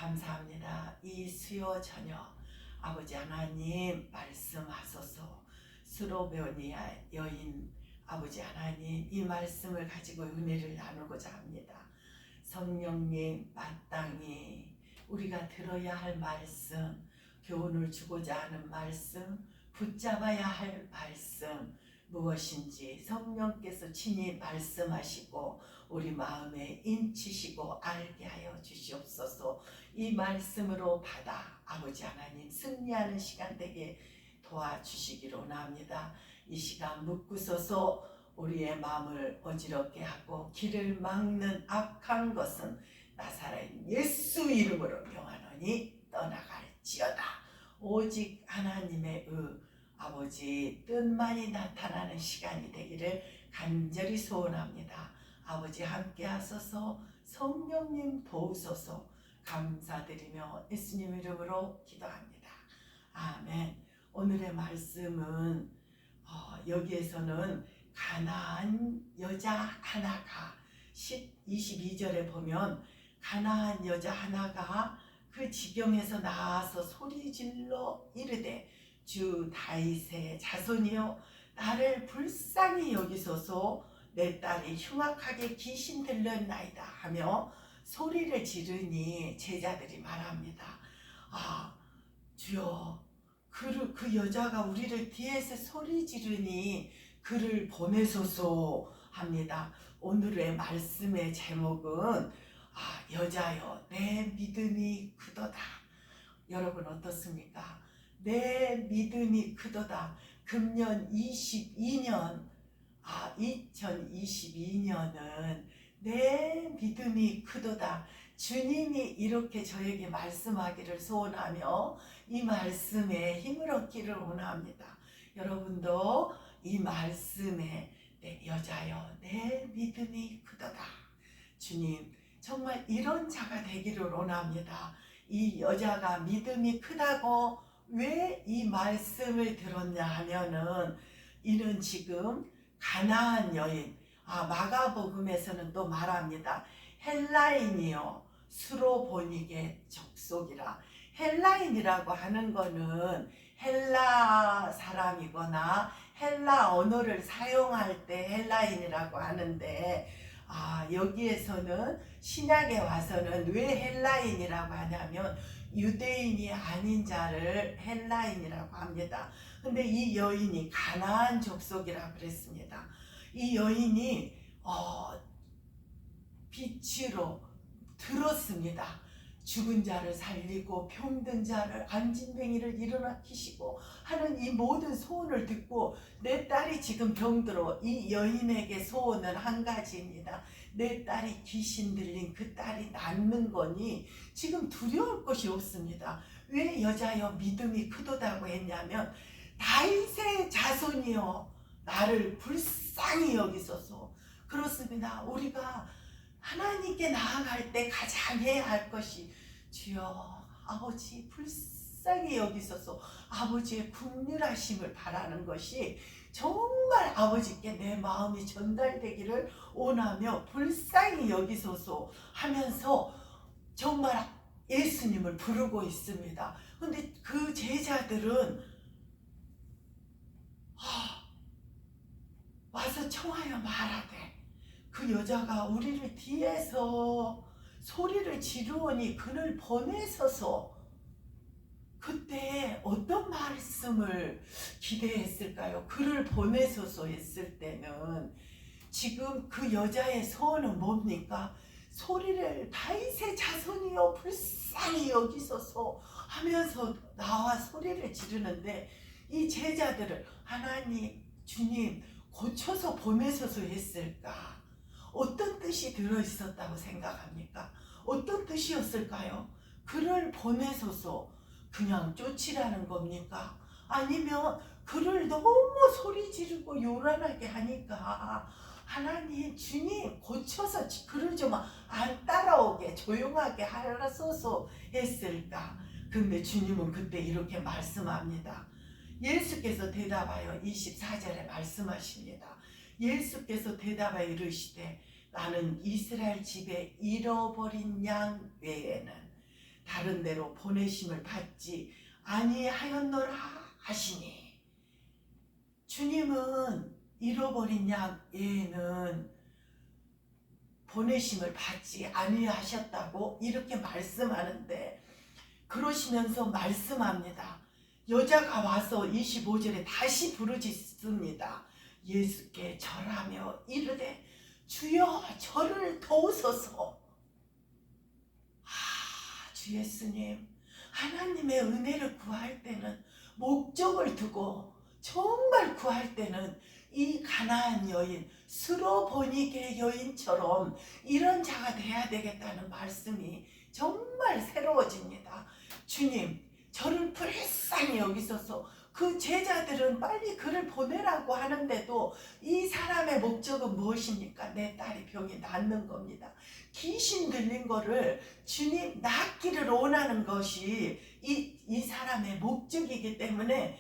감사합니다. 이 수요 저녁 아버지 하나님 말씀하소서. 스로베오니아 여인 아버지 하나님 이 말씀을 가지고 은혜를 나누고자 합니다. 성령님 마땅히 우리가 들어야 할 말씀, 교훈을 주고자 하는 말씀, 붙잡아야 할 말씀 무엇인지 성령께서 친히 말씀하시고 우리 마음에 인치시고 알게 하여 주시옵소서. 이 말씀으로 받아 아버지 하나님 승리하는 시간 되게 도와주시기를 원합니다. 이 시간 묻고서서 우리의 마음을 어지럽게 하고 길을 막는 악한 것은 나사렛 예수 이름으로 명하노니 떠나갈지어다. 오직 하나님의 아버지 뜻만이 나타나는 시간이 되기를 간절히 소원합니다. 아버지 함께 하소서. 성령님 도우소서. 감사드리며 예수님 이름으로 기도합니다. 아멘. 오늘의 말씀은 여기에서는 가나안 여자 하나가 22절에 보면 가나안 여자 하나가 그 지경에서 나와서 소리질러 이르되 주 다윗의 자손이여 나를 불쌍히 여기소서. 내 딸이 흉악하게 귀신 들렸나이다 하며 소리를 지르니 제자들이 말합니다. 주여 그 여자가 우리를 뒤에서 소리 지르니 그를 보내소서 합니다. 오늘의 말씀의 제목은 여자여 내 믿음이 크도다. 여러분 어떻습니까? 내 믿음이 크도다. 금년 2022년은 내 믿음이 크도다. 주님이 이렇게 저에게 말씀하기를 소원하며 이 말씀에 힘을 얻기를 원합니다. 여러분도 이 말씀에 여자여 내 믿음이 크도다. 주님 정말 이런 자가 되기를 원합니다. 이 여자가 믿음이 크다고 왜 이 말씀을 들었냐 하면은 이는 지금 가나안 여인, 마가복음에서는 또 말합니다. 헬라인이요 스로보니게 족속이라. 헬라인이라고 하는 거는 헬라 사람이거나 헬라 언어를 사용할 때 헬라인이라고 하는데 여기에서는 신약에 와서는 왜 헬라인이라고 하냐면 유대인이 아닌 자를 헬라인이라고 합니다. 근데 이 여인이 가나안 족속이라고 그랬습니다. 이 여인이 빛으로 들었습니다. 죽은 자를 살리고 병든 자를 안진뱅이를 일어나키시고 하는 이 모든 소원을 듣고 내 딸이 지금 병들어. 이 여인에게 소원은 한 가지입니다. 내 딸이 귀신 들린 그 딸이 낫는 거니 지금 두려울 것이 없습니다. 왜 여자여 믿음이 크도다고 했냐면 다윗의 자손이여 나를 불쌍히 여기소서. 그렇습니다. 우리가 하나님께 나아갈 때 가장 해야 할 것이 주여 아버지 불쌍히 여기소서. 아버지의 긍휼하심을 바라는 것이 정말 아버지께 내 마음이 전달되기를 원하며 불쌍히 여기소서 하면서 정말 예수님을 부르고 있습니다. 근데 그 제자들은 와서 청하여 말하되 그 여자가 우리를 뒤에서 소리를 지르오니 그를 보내소서. 그때 어떤 말씀을 기대했을까요? 그를 보내소서 했을 때는 지금 그 여자의 소원은 뭡니까? 소리를 다윗의 자손이여 불쌍히 여기소서 하면서 나와 소리를 지르는데 이 제자들을 하나님 주님 고쳐서 보내소서 했을까? 어떤 뜻이 들어있었다고 생각합니까? 어떤 뜻이었을까요? 그를 보내소서 그냥 쫓으라는 겁니까? 아니면 그를 너무 소리 지르고 요란하게 하니까 하나님 주님 고쳐서 그를 좀 안 따라오게 조용하게 하소서 했을까? 근데 주님은 그때 이렇게 말씀합니다. 예수께서 대답하여 24절에 말씀하십니다. 예수께서 대답하여 이르시되 나는 이스라엘 집에 잃어버린 양 외에는 다른 데로 보내심을 받지 아니하였노라 하시니, 주님은 잃어버린 양 외에는 보내심을 받지 아니하셨다고 이렇게 말씀하는데, 그러시면서 말씀합니다. 여자가 와서 25절에 다시 부르짖습니다. 예수께 절하며 이르되 주여 저를 도우소서. 주 예수님, 하나님의 은혜를 구할 때는 목적을 두고, 정말 구할 때는 이 가나안 여인, 스로보니게 여인처럼 이런 자가 돼야 되겠다는 말씀이 정말 새로워집니다. 주님, 저를 불쌍히 여기소서. 그 제자들은 빨리 그를 보내라고 하는데도 이 사람의 목적은 무엇입니까? 내 딸이 병이 낫는 겁니다. 귀신 들린 거를 주님 낫기를 원하는 것이 이 사람의 목적이기 때문에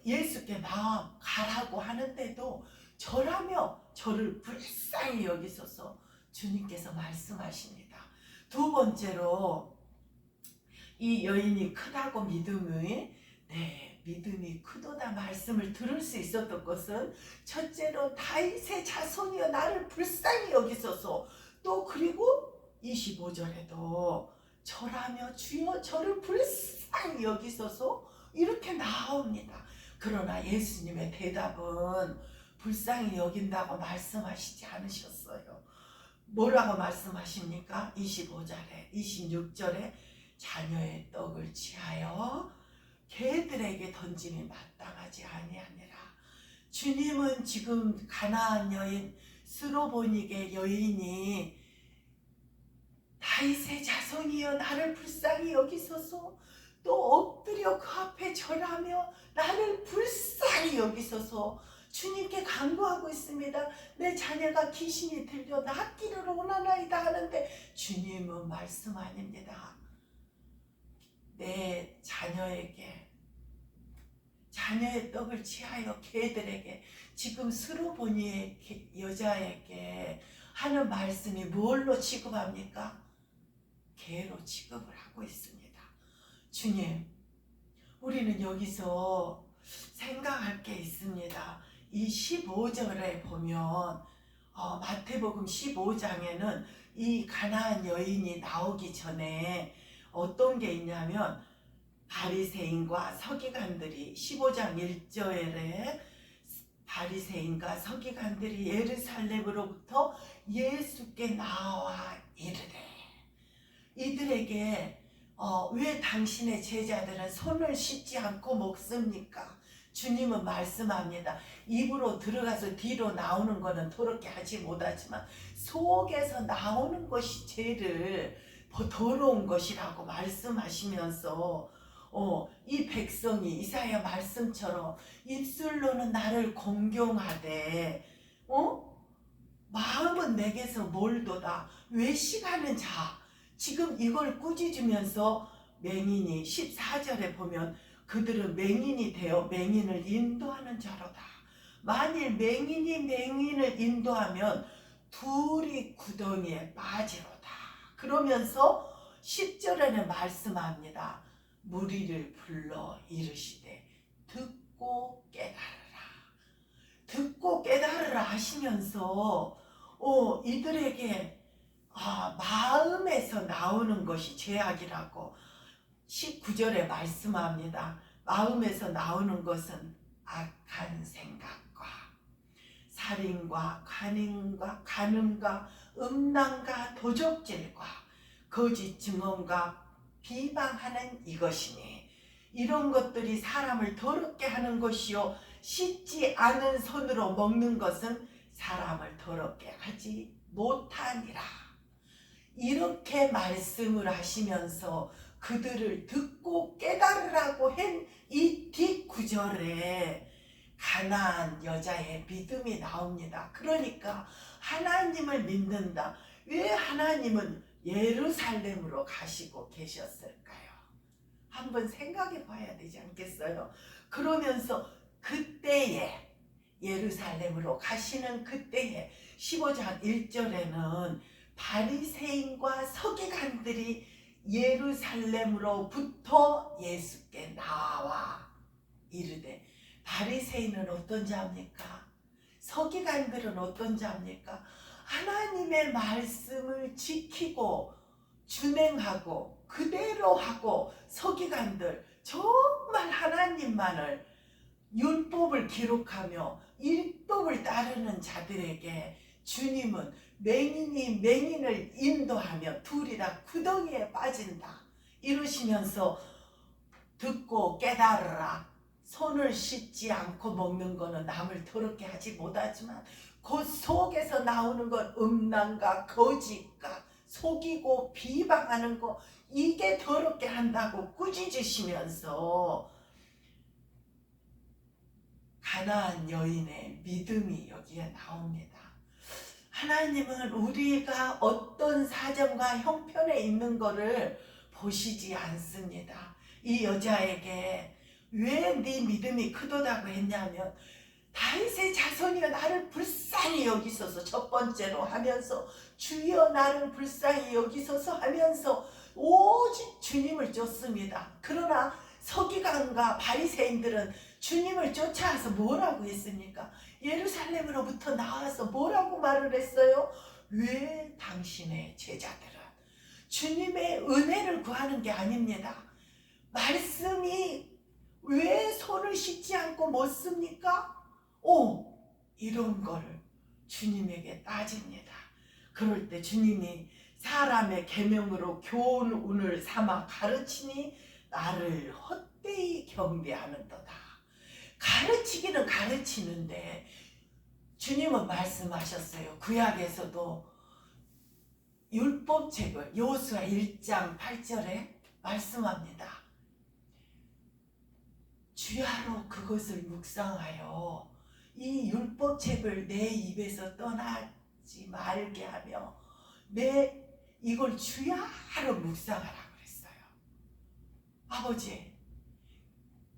예수께 마음 가라고 하는데도 절하며 저를 불쌍히 여기소서 주님께서 말씀하십니다. 두 번째로, 이 여인이 크다고 믿음이 크도다 말씀을 들을 수 있었던 것은, 첫째로 다윗의 자손이여 나를 불쌍히 여기소서, 또 그리고 25절에도 절하며 주여 저를 불쌍히 여기소서 이렇게 나옵니다. 그러나 예수님의 대답은 불쌍히 여긴다고 말씀하시지 않으셨어요. 뭐라고 말씀하십니까? 25절에 26절에 자녀의 떡을 취하여 개들에게 던짐이 마땅하지 아니하니라. 주님은 지금 가나안 여인, 스로보니게 여인이 다윗의 자손이여 나를 불쌍히 여기소서, 또 엎드려 그 앞에 절하며 나를 불쌍히 여기소서 주님께 간구하고 있습니다. 내 자녀가 귀신이 들려 낫기를 원하나이다 하는데 주님은 말씀 아닙니다. 내 자녀에게, 자녀의 떡을 취하여 개들에게, 지금 스로보니의 여자에게 하는 말씀이 뭘로 취급합니까? 개로 취급을 하고 있습니다. 주님, 우리는 여기서 생각할 게 있습니다. 이 15절에 보면 마태복음 15장에는 이 가나안 여인이 나오기 전에 어떤 게 있냐면, 바리새인과 서기관들이 15장 1절에 바리새인과 서기관들이 예루살렘으로부터 예수께 나와 이르되, 이들에게 왜 당신의 제자들은 손을 씻지 않고 먹습니까? 주님은 말씀합니다. 입으로 들어가서 뒤로 나오는 것은 더럽게 하지 못하지만 속에서 나오는 것이 제일 더러운 것이라고 말씀하시면서 이 백성이 이사야 말씀처럼 입술로는 나를 공경하되 마음은 내게서 멀도다 외식하는 자, 지금 이걸 꾸짖으면서 맹인이 14절에 보면 그들은 맹인이 되어 맹인을 인도하는 자로다. 만일 맹인이 맹인을 인도하면 둘이 구덩이에 빠지로다. 그러면서 10절에는 말씀합니다. 무리를 불러 이르시되 듣고 깨달으라. 듣고 깨달으라 하시면서 이들에게 마음에서 나오는 것이 죄악이라고 19절에 말씀합니다. 마음에서 나오는 것은 악한 생각과 살인과 간음과 음란과 도적질과 거짓 증언과 비방하는 이것이니, 이런 것들이 사람을 더럽게 하는 것이요 씻지 않은 손으로 먹는 것은 사람을 더럽게 하지 못하니라. 이렇게 말씀을 하시면서 그들을 듣고 깨달으라고 한 이 뒷구절에 가나안 여자의 믿음이 나옵니다. 그러니까 하나님을 믿는다. 왜 하나님은 예루살렘으로 가시고 계셨을까요? 한번 생각해 봐야 되지 않겠어요? 그러면서 그때에, 예루살렘으로 가시는 그때에 15장 1절에는 바리새인과 서기관들이 예루살렘으로부터 예수께 나와 이르되 바리새인은 어떤 자입니까? 서기관들은 어떤 자입니까? 하나님의 말씀을 지키고 준행하고 그대로 하고 서기관들 정말 하나님만을 율법을 기록하며 율법을 따르는 자들에게 주님은 맹인이 맹인을 인도하며 둘이 다 구덩이에 빠진다 이러시면서 듣고 깨달으라. 손을 씻지 않고 먹는 거는 남을 더럽게 하지 못하지만 그 속에서 나오는 건 음란과 거짓과 속이고 비방하는 거 이게 더럽게 한다고 꾸짖으시면서 가나안 여인의 믿음이 여기에 나옵니다. 하나님은 우리가 어떤 사정과 형편에 있는 것을 보시지 않습니다. 이 여자에게 왜 네 믿음이 크도다고 했냐면 다윗의 자손이여 나를 불쌍히 여기소서 첫 번째로 하면서 주여 나를 불쌍히 여기소서 하면서 오직 주님을 쫓습니다. 그러나 서기관과 바리새인들은 주님을 쫓아와서 뭐라고 했습니까? 예루살렘으로부터 나와서 뭐라고 말을 했어요? 왜 당신의 제자들은 주님의 은혜를 구하는 게 아닙니다. 말씀이 왜 손을 씻지 않고 먹습니까? 이런 걸 주님에게 따집니다. 그럴 때 주님이 사람의 계명으로 교훈을 삼아 가르치니 나를 헛되이 경배하는도다. 가르치기는 가르치는데 주님은 말씀하셨어요. 구약에서도 율법책을 여호수아 1장 8절에 말씀합니다. 주야로 그것을 묵상하여 이 율법책을 내 입에서 떠나지 말게 하며 내 이걸 주야로 묵상하라 그랬어요. 아버지,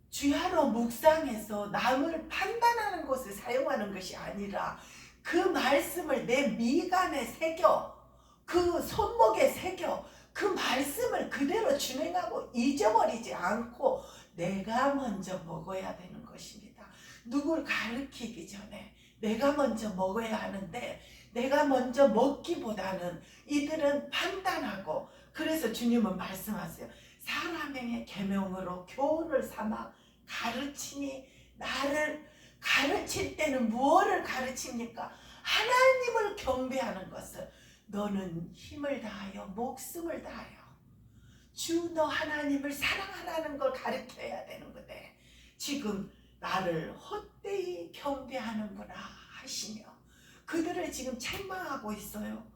주야로 묵상해서 남을 판단하는 것을 사용하는 것이 아니라 그 말씀을 내 미간에 새겨 그 손목에 새겨 그 말씀을 그대로 준행하고 잊어버리지 않고 내가 먼저 먹어야 되는 것입니다. 누굴 가르치기 전에 내가 먼저 먹어야 하는데 내가 먼저 먹기보다는 이들은 판단하고 그래서 주님은 말씀하세요. 사람의 계명으로 교훈을 삼아 가르치니 나를 가르칠 때는 무엇을 가르칩니까? 하나님을 경배하는 것을 너는 힘을 다하여 목숨을 다하여 주 너 하나님을 사랑하라는 걸 가르쳐야 되는 거네. 지금 나를 헛되이 경배하는구나 하시며 그들을 지금 책망하고 있어요.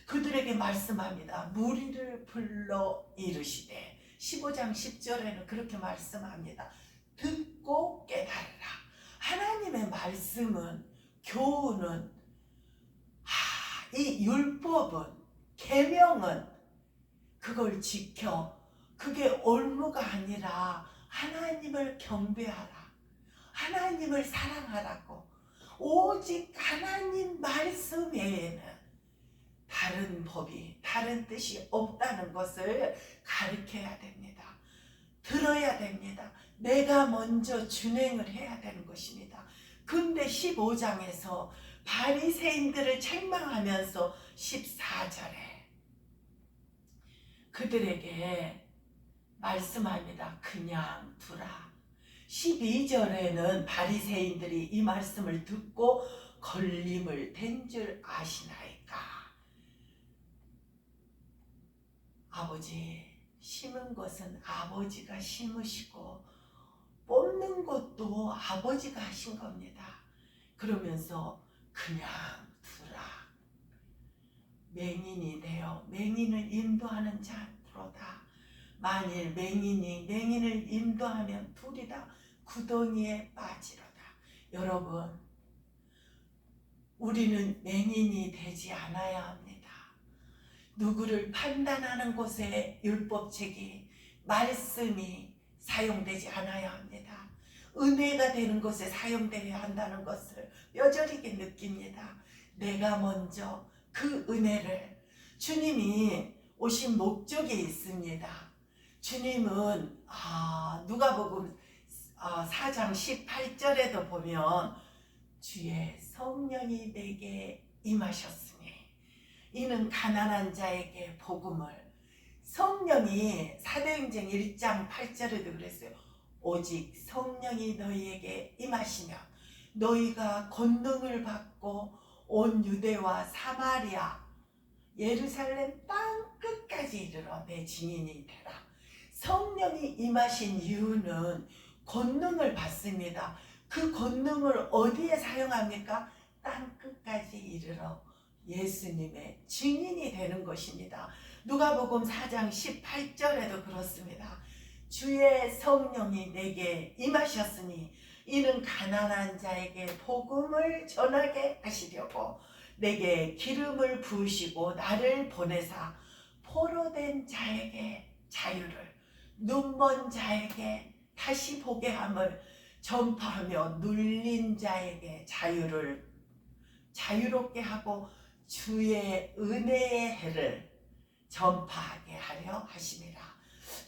그들에게 말씀합니다. 무리를 불러 이르시되 15장 10절에는 그렇게 말씀합니다. 듣고 깨달으라. 하나님의 말씀은 교훈은 이 율법은 계명은 그걸 지켜 그게 올무가 아니라 하나님을 경배하라. 하나님을 사랑하라고 오직 하나님 말씀 외에는 다른 법이 다른 뜻이 없다는 것을 가르쳐야 됩니다. 들어야 됩니다. 내가 먼저 준행을 해야 되는 것입니다. 근데 15장에서 바리새인들을 책망하면서 14절에 그들에게 말씀합니다. 그냥 두라. 12절에는 바리새인들이 이 말씀을 듣고 걸림을 댄 줄 아시나이까. 아버지, 심은 것은 아버지가 심으시고 뽑는 것도 아버지가 하신 겁니다. 그러면서 그냥 두라. 맹인이 되어 맹인을 인도하는 자로다. 만일 맹인이 맹인을 인도하면 둘이 다 구덩이에 빠지로다. 여러분, 우리는 맹인이 되지 않아야 합니다. 누구를 판단하는 곳에 율법책이 말씀이 사용되지 않아야 합니다. 은혜가 되는 곳에 사용되어야 한다는 것을 뼈저리게 느낍니다. 내가 먼저 그 은혜를 주님이 오신 목적이 있습니다. 주님은 누가복음 4장 18절에도 보면 주의 성령이 내게 임하셨으니 이는 가난한 자에게 복음을, 성령이 사도행전 1장 8절에도 그랬어요. 오직 성령이 너희에게 임하시면 너희가 권능을 받고 온 유대와 사마리아 예루살렘 땅 끝까지 이르러 내 증인이 되라. 성령이 임하신 이유는 권능을 받습니다. 그 권능을 어디에 사용합니까? 땅 끝까지 이르러 예수님의 증인이 되는 것입니다. 누가복음 4장 18절에도 그렇습니다. 주의 성령이 내게 임하셨으니 이는 가난한 자에게 복음을 전하게 하시려고 내게 기름을 부으시고 나를 보내사 포로된 자에게 자유를, 눈먼 자에게 다시 보게 함을 전파하며 눌린 자에게 자유롭게 하고 주의 은혜의 해를 전파하게 하려 하심이라.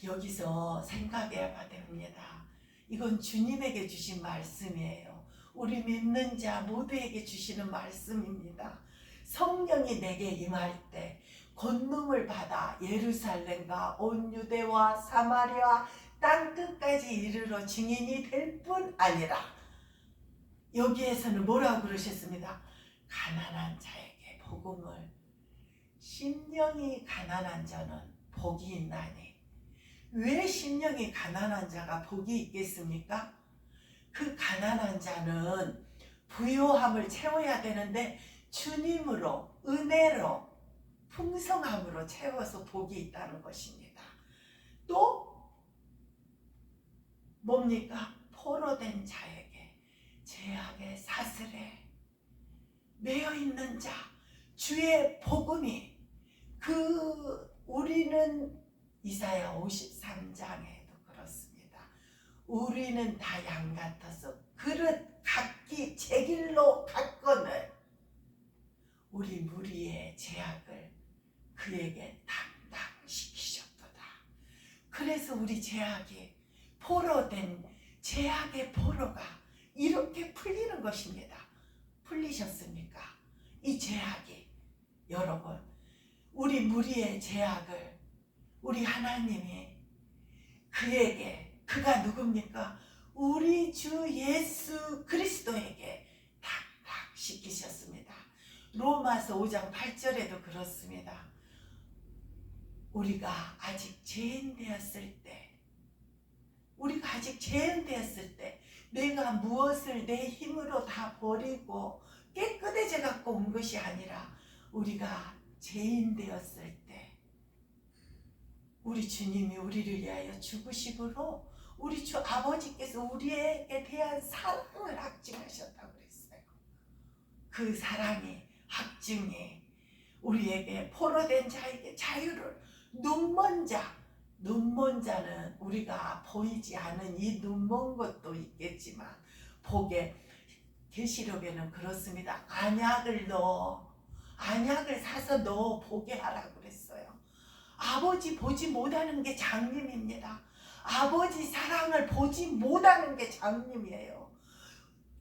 여기서 생각해야 됩니다. 이건 주님에게 주신 말씀이에요. 우리 믿는 자 모두에게 주시는 말씀입니다. 성령이 내게 임할 때 권능을 받아 예루살렘과 온 유대와 사마리아 땅 끝까지 이르러 증인이 될 뿐 아니라, 여기에서는 뭐라고 그러셨습니다? 가난한 자에게 복음을, 심령이 가난한 자는 복이 있나니. 왜 심령이 가난한 자가 복이 있겠습니까? 그 가난한 자는 부요함을 채워야 되는데 주님으로, 은혜로, 풍성함으로 채워서 복이 있다는 것입니다. 또 뭡니까? 포로된 자에게, 죄악의 사슬에 매여 있는 자, 주의 복음이, 우리는 이사야 53장에도 그렇습니다. 우리는 다 양 같아서 그릇 각기 제 길로 갔거늘 우리 무리의 죄악을 그에게 담당시키셨도다. 그래서 우리 죄악이, 포로된 죄악의 포로가 이렇게 풀리는 것입니다. 풀리셨습니까? 이 죄악이, 여러분, 우리 무리의 죄악을 우리 하나님이 그에게, 그가 누굽니까? 우리 주 예수 그리스도에게 담당시키셨습니다. 로마서 5장 8절에도 그렇습니다. 우리가 아직 죄인 되었을 때 내가 무엇을 내 힘으로 다 버리고 깨끗해져 갖고 온 것이 아니라, 우리가 죄인 되었을 때 우리 주님이 우리를 위하여 죽으심으로 우리 주 아버지께서 우리에게 대한 사랑을 확증하셨다고 그랬어요. 그 사랑이, 확증이 우리에게, 포로된 자에게 자유를, 눈먼 자는 우리가 보이지 않은 이 눈먼 것도 있겠지만, 복에, 계시록에는 그렇습니다. 안약을 사서 넣어 보게 하라고 그랬어요. 아버지 보지 못하는 게 장님입니다. 아버지 사랑을 보지 못하는 게 장님이에요.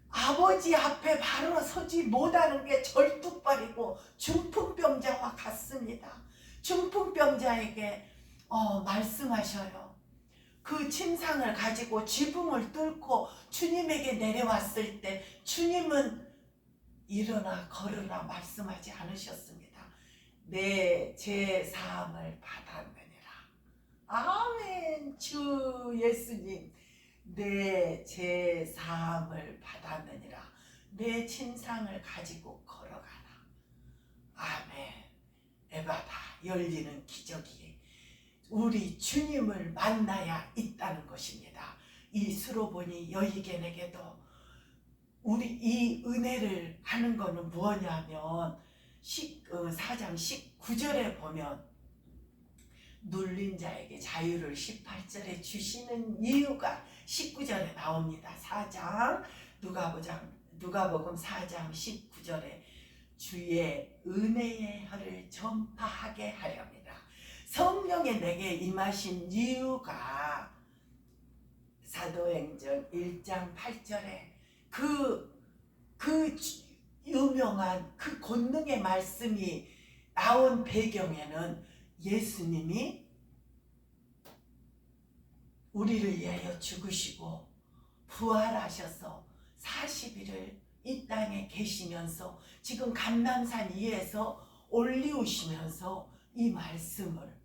아버지 앞에 바로 서지 못하는 게 절뚝발이고 중풍병자와 같습니다. 중풍병자에게 말씀하셔요. 그 침상을 가지고 지붕을 뚫고 주님에게 내려왔을 때 주님은 일어나 걸으라 말씀하지 않으셨습니다. 내 죄 사함을 받았느니라. 아멘. 주 예수님, 내 죄 사함을 받았느니라. 내 침상을 가지고 걸어가라. 아멘. 에바다, 열리는 기적이 우리 주님을 만나야 있다는 것입니다. 이 수로보니 여이겐에게도 우리 이 은혜를 하는 것은 무엇냐면 4장 19절에 보면 눌린 자에게 자유를 18절에 주시는 이유가 19절에 나옵니다. 누가복음 4장 19절에 주의 은혜의 혀를 전파하게 하렵니다. 성령이 내게 임하신 이유가 사도행전 1장 8절에 그 유명한 그 권능의 말씀이 나온 배경에는 예수님이 우리를 위하여 죽으시고 부활하셔서 40일을 이 땅에 계시면서 지금 감람산 위에서 올리우시면서 이 말씀을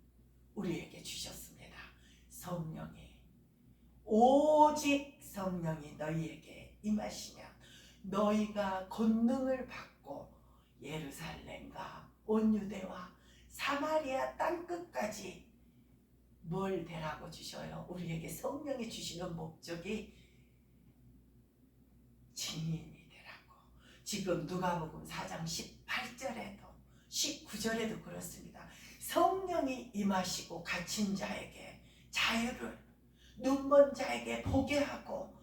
우리에게 주셨습니다. 성령이, 오직 성령이 너희에게 임하시면 너희가 권능을 받고 예루살렘과 온 유대와 사마리아 땅끝까지 뭘 되라고 주셔요? 우리에게 성령이 주시는 목적이 증인이 되라고. 지금 누가복음 4장 18절에도 19절에도 그렇습니다. 성령이 임하시고 갇힌 자에게 자유를, 눈먼 자에게 보게 하고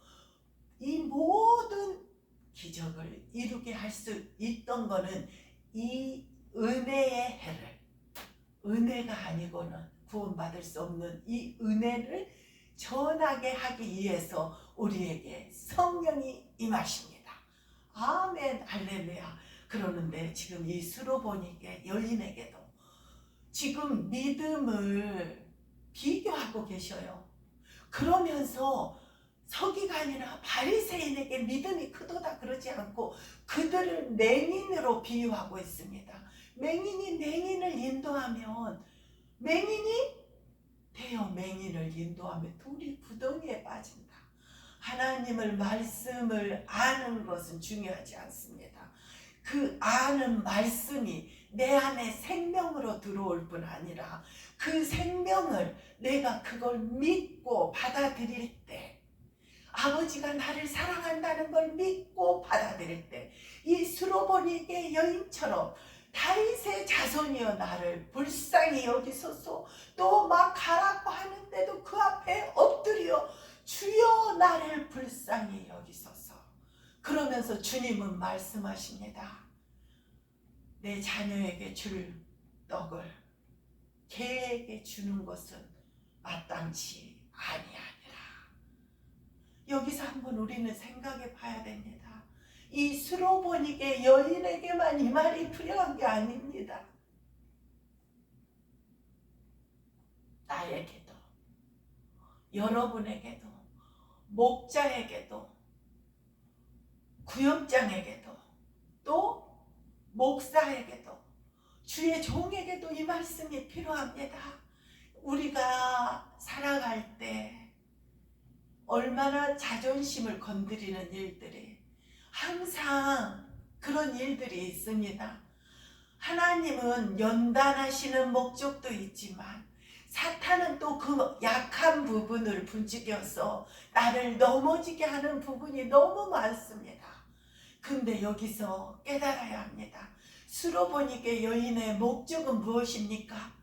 이 모든 기적을 이루게 할 수 있던 거는 이 은혜의 해를, 은혜가 아니고는 구원받을 수 없는 이 은혜를 전하게 하기 위해서 우리에게 성령이 임하십니다. 아멘, 할렐루야. 그러는데 지금 이 수로보니게 여인에게도 지금 믿음을 비교하고 계셔요. 그러면서 서기관이나 바리새인에게 믿음이 크도다 그러지 않고 그들을 맹인으로 비유하고 있습니다. 맹인이 맹인을 인도하면 맹인이 되어 맹인을 인도하면 둘이 구덩이에 빠진다. 하나님을 말씀을 아는 것은 중요하지 않습니다. 그 아는 말씀이 내 안에 생명으로 들어올 뿐 아니라 그 생명을 내가 그걸 믿고 받아들일 때, 아버지가 나를 사랑한다는 걸 믿고 받아들일 때, 이 수로보니게 여인처럼 다윗의 자손이여 나를 불쌍히 여기소서, 또 막 가라고 하는데도 그 앞에 엎드려 주여 나를 불쌍히 여기소서. 그러면서 주님은 말씀하십니다. 내 자녀에게 줄 떡을 개에게 주는 것은 마땅치 아니하니라. 여기서 한번 우리는 생각해 봐야 됩니다. 이 수로보니게 여인에게만 이 말이 필요한 게 아닙니다. 나에게도, 여러분에게도, 목자에게도, 구역장에게도, 또 목사에게도, 주의 종에게도 이 말씀이 필요합니다. 우리가 살아갈 때 얼마나 자존심을 건드리는 일들이, 항상 그런 일들이 있습니다. 하나님은 연단하시는 목적도 있지만 사탄은 또 그 약한 부분을 부추겨서 나를 넘어지게 하는 부분이 너무 많습니다. 근데 여기서 깨달아야 합니다. 수로보니게 여인의 목적은 무엇입니까?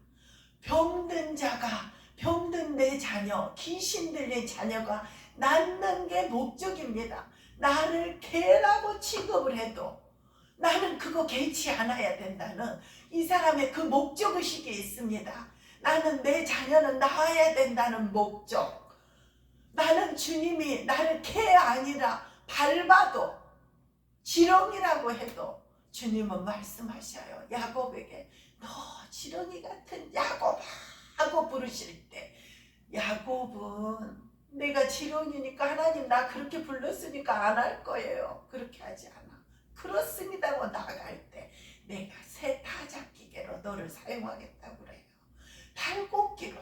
병든 자가, 병든 내 자녀, 귀신 들린 자녀가 낫는 게 목적입니다. 나를 개라고 취급을 해도 나는 그거 개의치 않아야 된다는 이 사람의 그 목적의식이 있습니다. 나는 내 자녀는 낳아야 된다는 목적. 나는 주님이 나를 개 아니라 밟아도, 지렁이라고 해도 주님은 말씀하셔요. 야곱에게 너 지렁이 같은 야곱아 하고 부르실 때, 야곱은 내가 지렁이니까 하나님 나 그렇게 불렀으니까 안 할 거예요. 그렇게 하지 않아. 그렇습니다고 나아갈 때 내가 새 타작기계로 너를 사용하겠다고 그래요. 탈곡기로.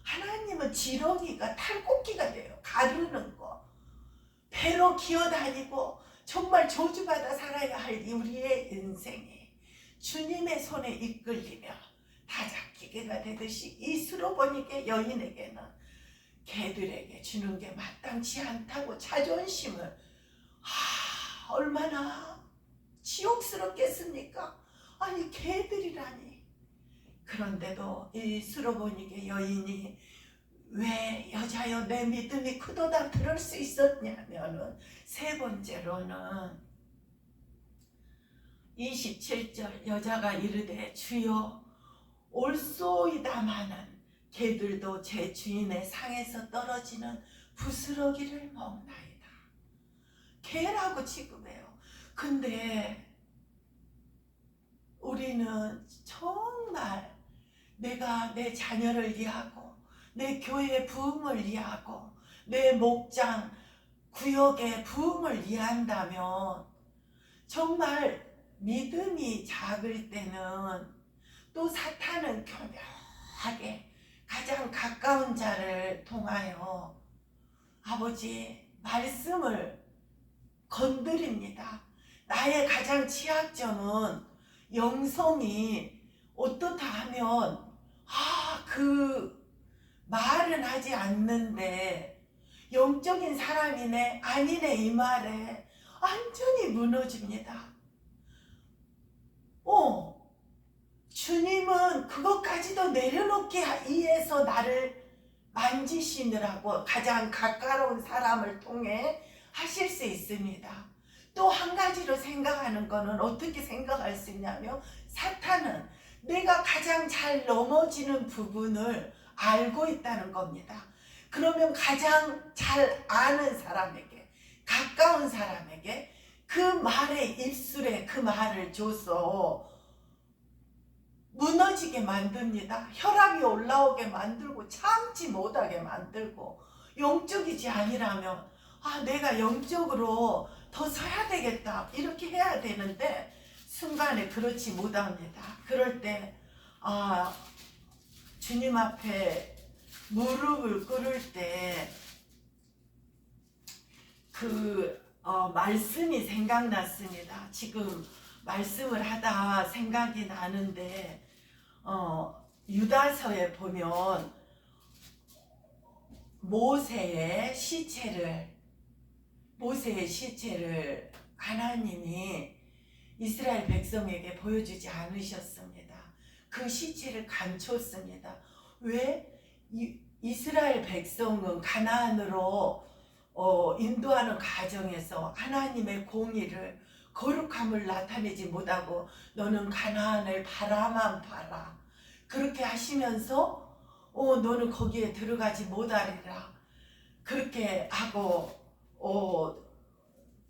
하나님은 지렁이가 탈곡기가 돼요. 가르는 거. 배로 기어다니고 정말 저주받아 살아야 할 우리의 인생이 주님의 손에 이끌리며 타작기계가 되듯이 이 수로보니게 여인에게는 개들에게 주는 게 마땅치 않다고 자존심을, 얼마나 지옥스럽겠습니까? 아니 개들이라니. 그런데도 이 수로보니게 여인이 왜 여자여 내 믿음이 크도다 그럴 수 있었냐면은, 세 번째로는 27절 여자가 이르되 주여 올소이다마는 개들도 제 주인의 상에서 떨어지는 부스러기를 먹나이다. 개라고 취급해요. 근데 우리는 정말 내가 내 자녀를 위하고 내 교회의 부흥을 위하고 내 목장 구역의 부흥을 위한다면 정말 믿음이 작을 때는 또 사탄은 교묘하게 가장 가까운 자를 통하여 아버지 말씀을 건드립니다. 나의 가장 취약점은 영성이 어떻다 하면 그 말은 하지 않는데 영적인 사람이네 아니네 이 말에 완전히 무너집니다. 주님은 그것까지도 내려놓기 위해서 나를 만지시느라고 가장 가까운 사람을 통해 하실 수 있습니다. 또 한 가지로 생각하는 거는 어떻게 생각할 수 있냐면 사탄은 내가 가장 잘 넘어지는 부분을 알고 있다는 겁니다. 그러면 가장 잘 아는 사람에게 가까운 사람에게 그 말의 입술에 그 말을 줘서 무너지게 만듭니다. 혈압이 올라오게 만들고 참지 못하게 만들고 영적이지 아니라면 내가 영적으로 더 서야 되겠다 이렇게 해야 되는데 순간에 그렇지 못합니다. 그럴 때 주님 앞에 무릎을 꿇을 때 말씀이 생각났습니다. 지금 말씀을 하다 생각이 나는데 유다서에 보면 모세의 시체를 하나님이 이스라엘 백성에게 보여주지 않으셨습니다. 그 시체를 감췄습니다. 왜? 이스라엘 백성은 가나안으로 인도하는 과정에서 하나님의 공의를 거룩함을 나타내지 못하고 너는 가나안을 바라만 봐라 그렇게 하시면서 너는 거기에 들어가지 못하리라 그렇게 하고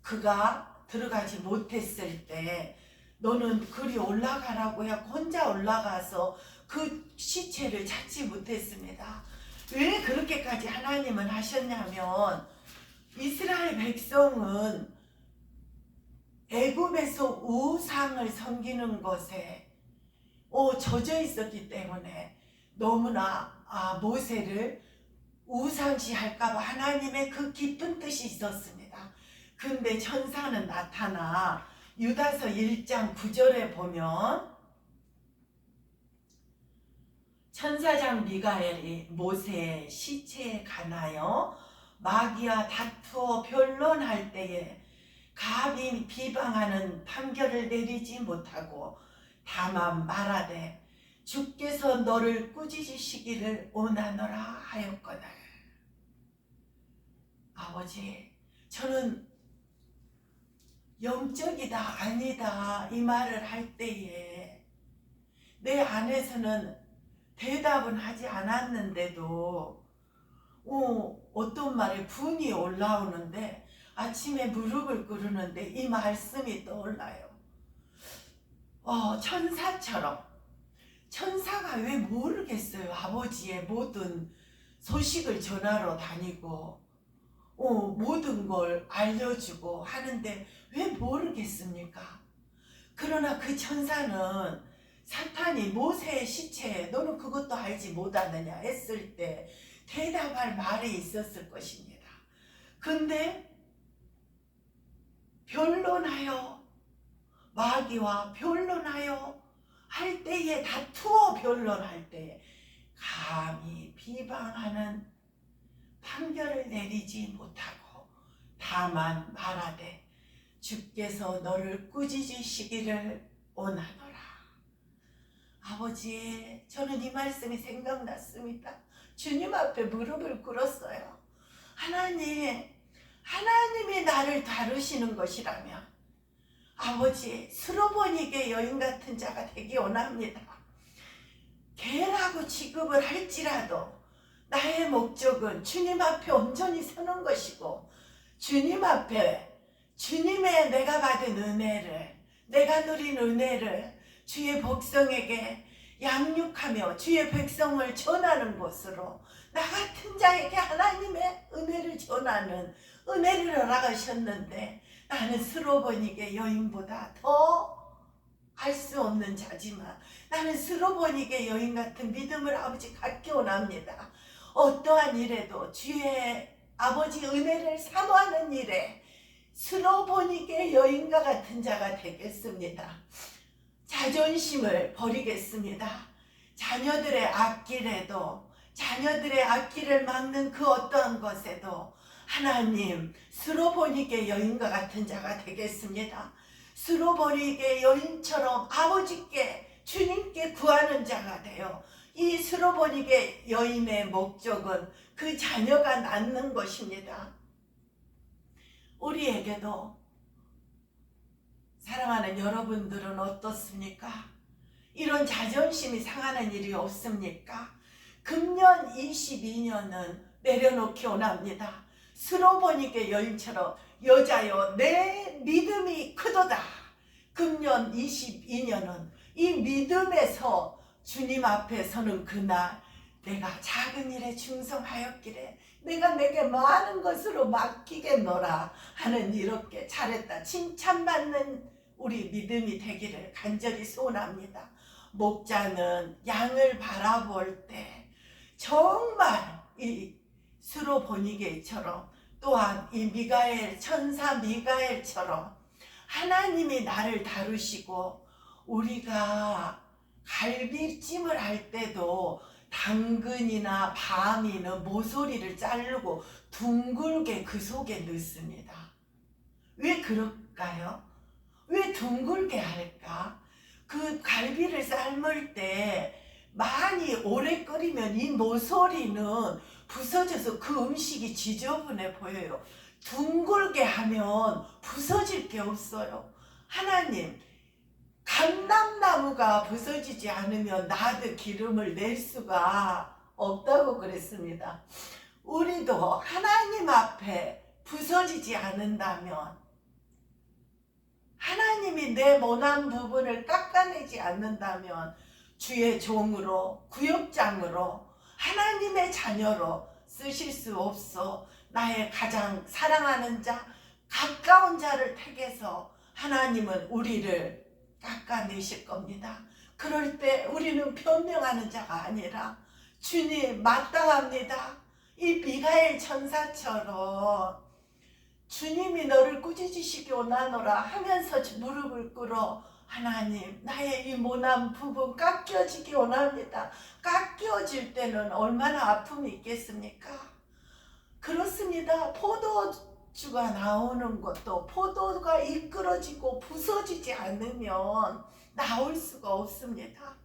그가 들어가지 못했을 때 너는 그리 올라가라고 해서 혼자 올라가서 그 시체를 찾지 못했습니다. 왜 그렇게까지 하나님은 하셨냐면 이스라엘 백성은 애굽에서 우상을 섬기는 것에 젖어 있었기 때문에 너무나 모세를 우상시할까봐 하나님의 그 깊은 뜻이 있었습니다. 근데 천사는 나타나 유다서 1장 9절에 보면 천사장 미가엘이 모세의 시체에 관하여 마귀와 다투어 변론할 때에 감히 비방하는 판결을 내리지 못하고 다만 말하되 주께서 너를 꾸짖으시기를 원하노라 하였거늘. 아버지, 저는 영적이다 아니다 이 말을 할 때에 내 안에서는 대답은 하지 않았는데도 어떤 말에 분이 올라오는데 아침에 무릎을 꿇는데 이 말씀이 떠올라요. 천사처럼 천사가 왜 모르겠어요. 아버지의 모든 소식을 전하러 다니고 모든 걸 알려주고 하는데 왜 모르겠습니까? 그러나 그 천사는 사탄이 모세의 시체에 너는 그것도 알지 못하느냐 했을 때 대답할 말이 있었을 것입니다. 근데 변론하여 마귀와 변론하여 할 때에 다투어 변론할 때에 감히 비방하는 판결을 내리지 못하고 다만 말하되 주께서 너를 꾸짖으시기를 원하노라. 아버지, 저는 이 말씀이 생각났습니다. 주님 앞에 무릎을 꿇었어요. 하나님이 나를 다루시는 것이라면 아버지, 스로보니게 여인 같은 자가 되기 원합니다. 개라고 취급을 할지라도 나의 목적은 주님 앞에 온전히 서는 것이고, 주님 앞에 주님의 내가 받은 은혜를, 내가 누린 은혜를 주의 백성에게 양육하며 주의 백성을 전하는 곳으로, 나 같은 자에게 하나님의 은혜를 전하는 은혜를 허락하셨는데, 나는 스로보닉의 여인보다 더 알 수 없는 자지만 나는 스로보닉의 여인 같은 믿음을 아버지 갖기 원합니다. 어떠한 일에도 주의 아버지 은혜를 사모하는 일에 스로보닉의 여인과 같은 자가 되겠습니다. 자존심을 버리겠습니다. 자녀들의 앞길에도, 자녀들의 앞길을 막는 그 어떠한 것에도 하나님, 스로보닉의 여인과 같은 자가 되겠습니다. 스로보닉의 여인처럼 아버지께, 주님께 구하는 자가 되어, 이 스로보닉의 여인의 목적은 그 자녀가 낳는 것입니다. 우리에게도, 사랑하는 여러분들은 어떻습니까? 이런 자존심이 상하는 일이 없습니까? 금년 22년은 내려놓기 원합니다. 스로보닉의 여인처럼 여자여 내 믿음이 크도다. 금년 22년은 이 믿음에서 주님 앞에 서는 그날, 내가 작은 일에 충성하였기래 내가 내게 많은 것으로 맡기겠노라 하는, 이렇게 잘했다 칭찬받는 우리 믿음이 되기를 간절히 소원합니다. 목자는 양을 바라볼 때 정말 이 스로보니게처럼, 또한 이 미가엘, 천사 미가엘처럼 하나님이 나를 다루시고, 우리가 갈비찜을 할 때도 당근이나 밤이는 모서리를 자르고 둥글게 그 속에 넣습니다. 왜 그럴까요? 왜 둥글게 할까? 그 갈비를 삶을 때 많이 오래 끓이면 이 모서리는 부서져서 그 음식이 지저분해 보여요. 둥글게 하면 부서질 게 없어요. 하나님, 감람나무가 부서지지 않으면 나도 기름을 낼 수가 없다고 그랬습니다. 우리도 하나님 앞에 부서지지 않는다면, 하나님이 내 모난 부분을 깎아내지 않는다면 주의 종으로, 구역장으로, 하나님의 자녀로 쓰실 수 없어. 나의 가장 사랑하는 자, 가까운 자를 택해서 하나님은 우리를 깎아내실 겁니다. 그럴 때 우리는 변명하는 자가 아니라, 주님 마땅합니다. 이 미가엘 천사처럼 주님이 너를 꾸짖으시기 원하노라 하면서 무릎을 꿇어, 하나님 나의 이 모난 부분 깎여지기 원합니다. 깎여질 때는 얼마나 아픔이 있겠습니까? 그렇습니다. 포도주가 나오는 것도 포도가 이끌어지고 부서지지 않으면 나올 수가 없습니다.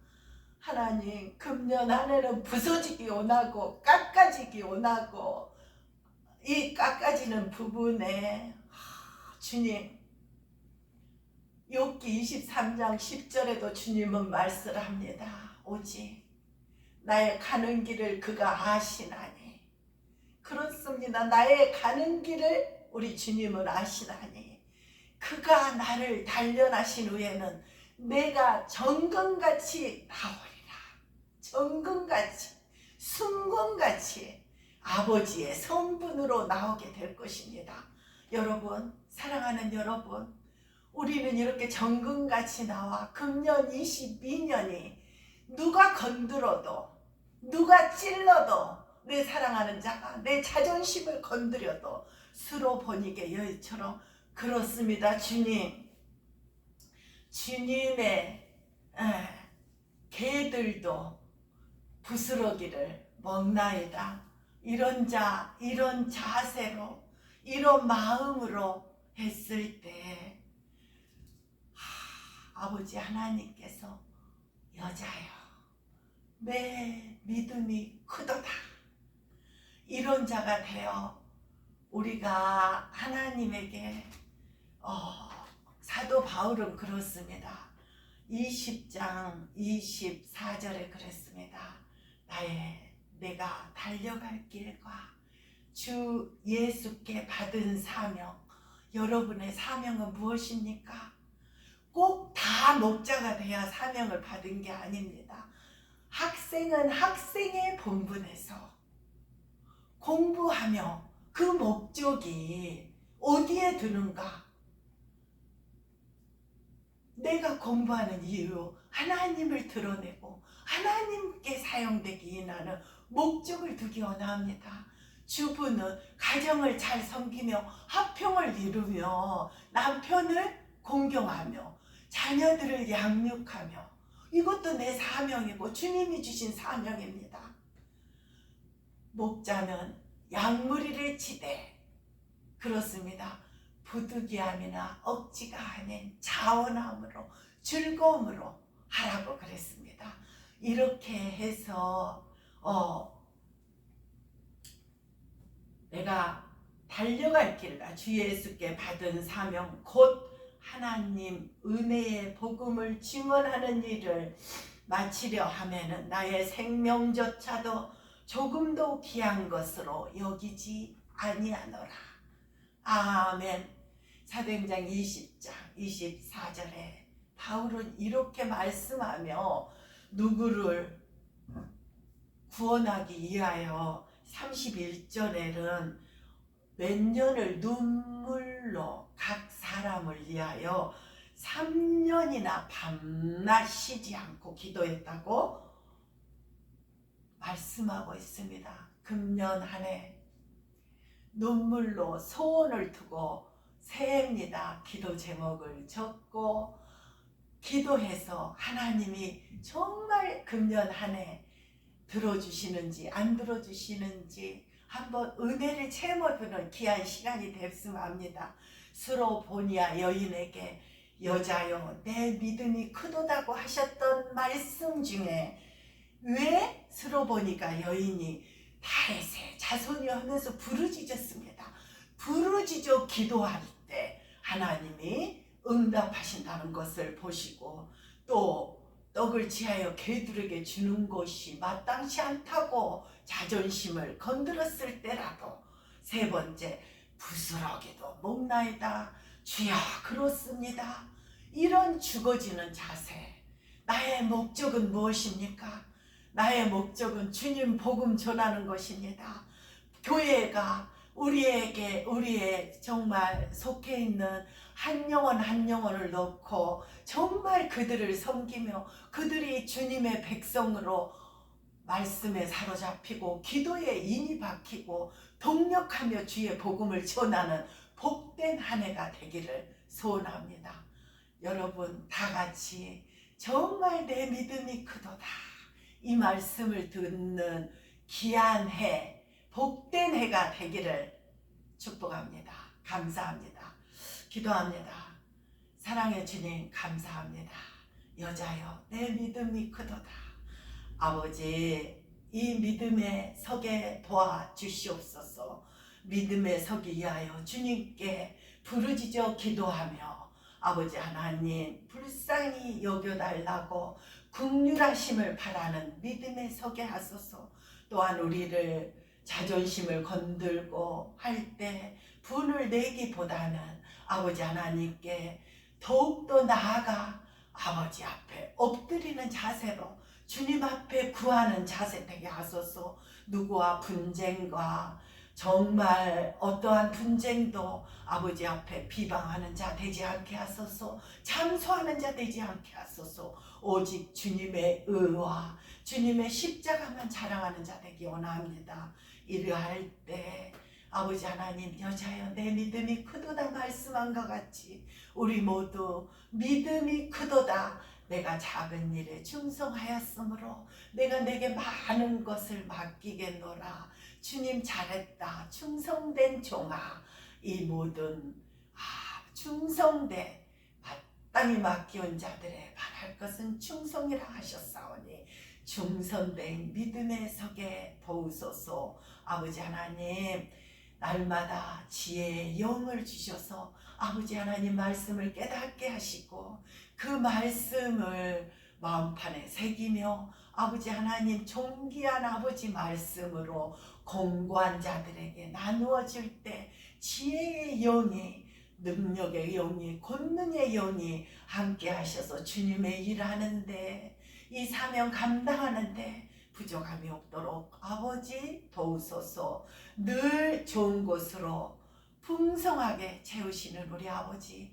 하나님, 금년 한 해는 부서지기 원하고 깎아지기 원하고, 이 깎아지는 부분에 주님, 욥기 23장 10절에도 주님은 말씀을 합니다. 오직 나의 가는 길을 그가 아시나니. 그렇습니다. 나의 가는 길을 우리 주님은 아시나니, 그가 나를 단련하신 후에는 내가 정금같이 나오리라. 정금같이, 순금같이 아버지의 성분으로 나오게 될 것입니다. 여러분, 사랑하는 여러분, 우리는 이렇게 정금같이 나와 금년 22년이 누가 건드려도, 누가 찔러도, 내 사랑하는 자가 내 자존심을 건드려도 스로보닉의 여인처럼, 그렇습니다. 주님, 주님의 개들도 부스러기를 먹나이다. 이런 자, 이런 자세로, 이런 마음으로 했을 때, 아버지 하나님께서 여자여 내 믿음이 크도다, 이런 자가 되어 우리가 하나님에게, 사도 바울은 그렇습니다. 20장 24절에 그랬습니다. 내가 달려갈 길과 주 예수께 받은 사명, 여러분의 사명은 무엇입니까? 꼭 다 목자가 돼야 사명을 받은 게 아닙니다. 학생은 학생의 본분에서 공부하며 그 목적이 어디에 두는가? 내가 공부하는 이유, 하나님을 드러내고 하나님께 사용되기 위한 목적을 두기 원합니다. 주부는 가정을 잘 섬기며 화평을 이루며 남편을 공경하며 자녀들을 양육하며, 이것도 내 사명이고 주님이 주신 사명입니다. 목자는 양무리를 치되, 그렇습니다. 부득이함이나 억지가 아닌 자원함으로 즐거움으로 하라고 그랬습니다. 이렇게 해서 내가 달려갈 길과 주 예수께 받은 사명, 곧 하나님 은혜의 복음을 증언하는 일을 마치려 하면은 나의 생명조차도 조금도 귀한 것으로 여기지 아니하노라. 아멘. 사도행전 20장 24절에 바울은 이렇게 말씀하며 누구를 구원하기 위하여 31절에는 몇 년을 눈물로 각 사람을 위하여 3년이나 밤낮 쉬지 않고 기도했다고 말씀하고 있습니다. 금년 한 해 눈물로 소원을 두고 새해입니다. 기도 제목을 적고 기도해서 하나님이 정말 금년 한 해 들어주시는지 안 들어주시는지 한번 은혜를 채워두는 귀한 시간이 됐으면 합니다. 스로보니아 여인에게 여자여 내 믿음이 크도다고 하셨던 말씀 중에 왜 스로보니가 여인이 다윗의 자손이 하면서 부르짖었습니다. 부르짖어 기도할 때 하나님이 응답하신다는 것을 보시고, 또 떡을 지하여 개들에게 주는 것이 마땅치 않다고 자존심을 건드렸을 때라도 세 번째, 부스러기도 먹나이다 주여 그렇습니다. 이런 죽어지는 자세. 나의 목적은 무엇입니까? 나의 목적은 주님 복음 전하는 것입니다. 교회가 우리의 정말 속해 있는 한 영혼 한 영혼을 넣고 정말 그들을 섬기며 그들이 주님의 백성으로 말씀에 사로잡히고 기도에 인이 박히고 동력하며 주의 복음을 전하는 복된 한 해가 되기를 소원합니다. 여러분 다 같이 정말 내 믿음이 크도다, 이 말씀을 듣는 귀한 해, 복된 해가 되기를 축복합니다. 감사합니다. 기도합니다. 사랑의 주님 감사합니다. 여자여 내 믿음이 크도다. 아버지, 이 믿음에 서게 도와주시옵소서. 믿음에 서기 위하여 주님께 부르짖어 기도하며 아버지 하나님 불쌍히 여겨달라고 긍휼하심을 바라는 믿음에 서게 하소서. 또한 우리를 자존심을 건들고 할 때 분을 내기보다는 아버지 하나님께 더욱더 나아가 아버지 앞에 엎드리는 자세로 주님 앞에 구하는 자세 되게 하소서. 누구와 분쟁과 정말 어떠한 분쟁도 아버지 앞에 비방하는 자 되지 않게 하소서. 참소하는 자 되지 않게 하소서. 오직 주님의 의와 주님의 십자가만 자랑하는 자 되기 원합니다. 이러할 때 아버지 하나님, 여자여 내 믿음이 크도다 말씀한 것 같이 우리 모두 믿음이 크도다, 내가 작은 일에 충성하였으므로 내가 내게 많은 것을 맡기겠노라. 주님 잘했다, 충성된 종아. 이 모든 충성된 마땅히 맡겨온 자들의 바랄 것은 충성이라 하셨사오니 충성된 믿음에 서게 도우소서. 아버지 하나님, 날마다 지혜의 영을 주셔서 아버지 하나님 말씀을 깨닫게 하시고 그 말씀을 마음판에 새기며 아버지 하나님 존귀한 아버지 말씀으로 공고한 자들에게 나누어 줄 때 지혜의 영이 능력의 영이 권능의 영이 함께 하셔서 주님의 일하는데 이 사명 감당하는데 부족함이 없도록 아버지 도우소서. 늘 좋은 곳으로 풍성하게 채우시는 우리 아버지